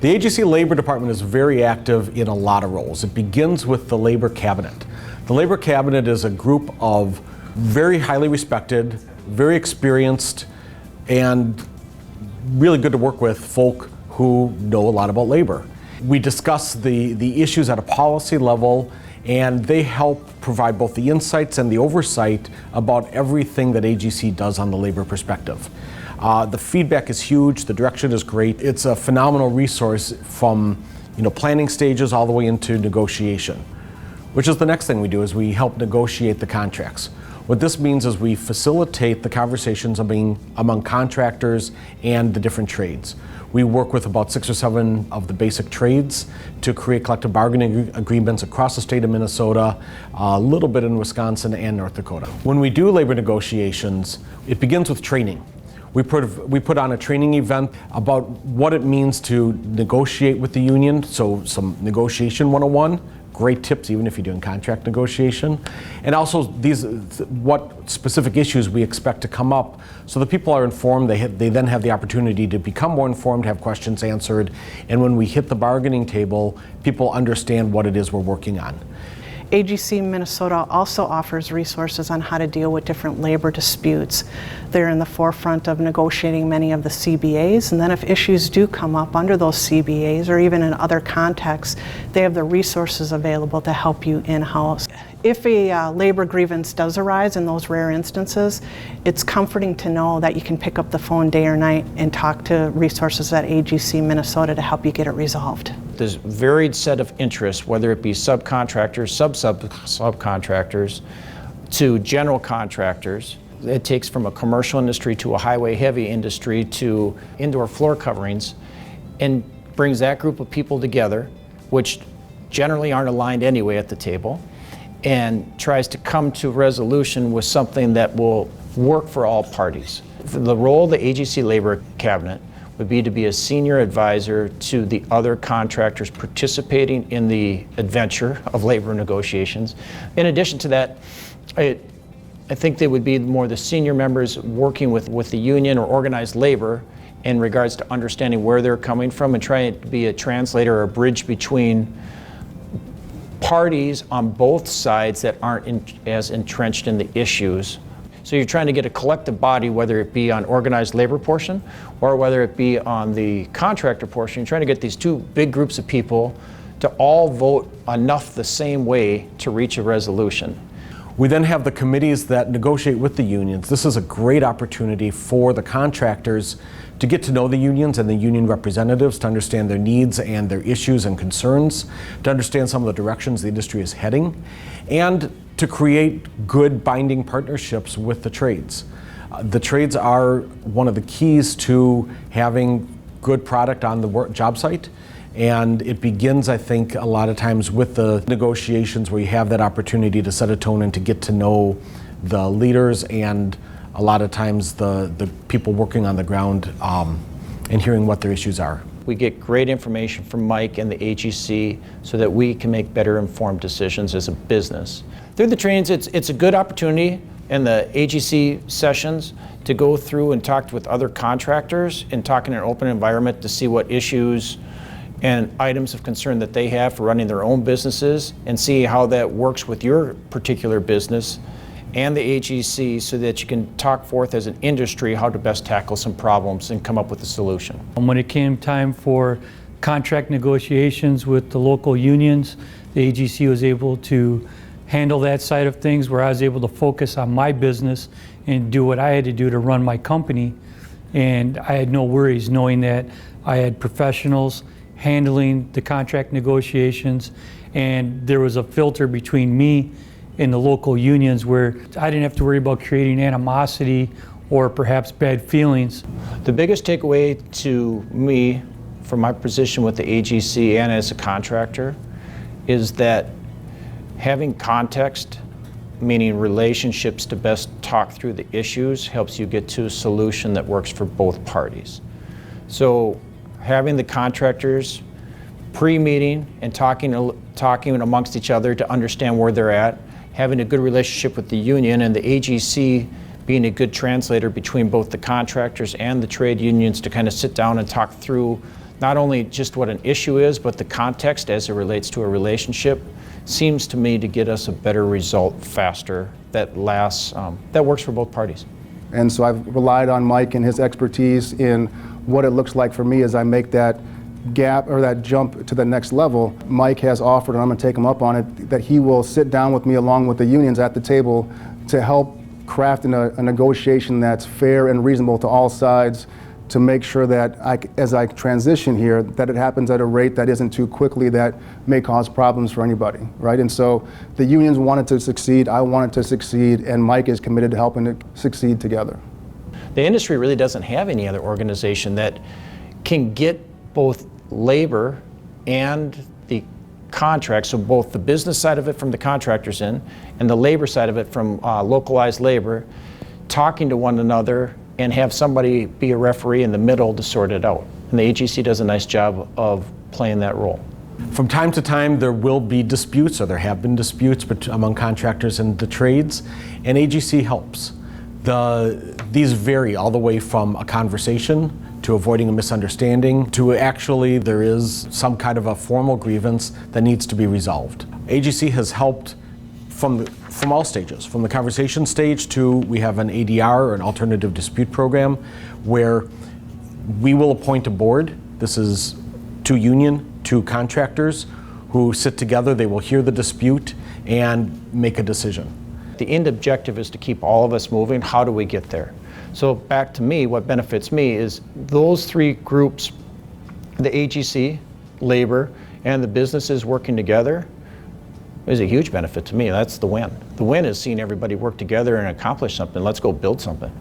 The AGC Labor Department is very active in a lot of roles. It begins with the Labor Cabinet. The Labor Cabinet is a group of very highly respected, very experienced, and really good to work with folk who know a lot about labor. We discuss the issues at a policy level, and they help provide both the insights and the oversight about everything that AGC does on the labor perspective. The feedback is huge, the direction is great. It's a phenomenal resource from planning stages all the way into negotiation, which is the next thing we do, is we help negotiate the contracts. What this means is we facilitate the conversations among contractors and the different trades. We work with about 6 or 7 of the basic trades to create collective bargaining agreements across the state of Minnesota, a little bit in Wisconsin and North Dakota. When we do labor negotiations, it begins with training. We put on a training event about what it means to negotiate with the union, so some negotiation 101. Great tips even if you're doing contract negotiation, and also what specific issues we expect to come up, so the people are informed. They then have the opportunity to become more informed, have questions answered, and when we hit the bargaining table, people understand what it is we're working on. AGC Minnesota also offers resources on how to deal with different labor disputes. They're in the forefront of negotiating many of the CBAs, and then if issues do come up under those CBAs or even in other contexts, they have the resources available to help you in-house. If a labor grievance does arise in those rare instances, it's comforting to know that you can pick up the phone day or night and talk to resources at AGC Minnesota to help you get it resolved. There's a varied set of interests, whether it be subcontractors, subcontractors, to general contractors. It takes from a commercial industry to a highway heavy industry to indoor floor coverings, and brings that group of people together, which generally aren't aligned anyway at the table, and tries to come to a resolution with something that will work for all parties. The role of the AGC Labor Cabinet would be to be a senior advisor to the other contractors participating in the adventure of labor negotiations. In addition to that, I think they would be more the senior members working with the union or organized labor in regards to understanding where they're coming from and trying to be a translator or a bridge between parties on both sides that aren't as entrenched in the issues. So you're trying to get a collective body, whether it be on organized labor portion or whether it be on the contractor portion. You're trying to get these two big groups of people to all vote enough the same way to reach a resolution. We then have the committees that negotiate with the unions. This is a great opportunity for the contractors to get to know the unions and the union representatives, to understand their needs and their issues and concerns, to understand some of the directions the industry is heading, and to create good binding partnerships with the trades. The trades are one of the keys to having good product on the job site. And it begins, I think, a lot of times with the negotiations where you have that opportunity to set a tone and to get to know the leaders and a lot of times the people working on the ground and hearing what their issues are. We get great information from Mike and the AGC so that we can make better informed decisions as a business. Through the trainings, it's a good opportunity in the AGC sessions to go through and talk with other contractors and talk in an open environment to see what issues and items of concern that they have for running their own businesses, and see how that works with your particular business and the AGC, so that you can talk forth as an industry how to best tackle some problems and come up with a solution. When it came time for contract negotiations with the local unions, the AGC was able to handle that side of things, where I was able to focus on my business and do what I had to do to run my company. And I had no worries knowing that I had professionals handling the contract negotiations, and there was a filter between me and the local unions where I didn't have to worry about creating animosity or perhaps bad feelings. The biggest takeaway to me from my position with the AGC and as a contractor is that having context, meaning relationships to best talk through the issues, helps you get to a solution that works for both parties. So having the contractors pre-meeting and talking amongst each other to understand where they're at, having a good relationship with the union, and the AGC being a good translator between both the contractors and the trade unions to kind of sit down and talk through not only just what an issue is, but the context as it relates to a relationship seems to me to get us a better result faster that lasts, that works for both parties. And so I've relied on Mike and his expertise in what it looks like for me as I make that gap or that jump to the next level. Mike has offered, and I'm going to take him up on it, that he will sit down with me along with the unions at the table to help craft a negotiation that's fair and reasonable to all sides, to make sure that as I transition here, that it happens at a rate that isn't too quickly that may cause problems for anybody, right? And so the unions wanted to succeed, I wanted to succeed, and Mike is committed to helping it succeed together. The industry really doesn't have any other organization that can get both labor and the contract, so both the business side of it from the contractors in and the labor side of it from localized labor, talking to one another and have somebody be a referee in the middle to sort it out. And the AGC does a nice job of playing that role. From time to time, there will be disputes, or there have been disputes among contractors and the trades, and AGC helps. These vary all the way from a conversation to avoiding a misunderstanding to actually there is some kind of a formal grievance that needs to be resolved. AGC has helped from all stages, from the conversation stage to we have an ADR, or an alternative dispute program, where we will appoint a board. This is two union, two contractors who sit together. They will hear the dispute and make a decision. The end objective is to keep all of us moving. How do we get there? So back to me, what benefits me is those three groups, the AGC, labor, and the businesses working together, is a huge benefit to me. That's the win. The win is seeing everybody work together and accomplish something. Let's go build something.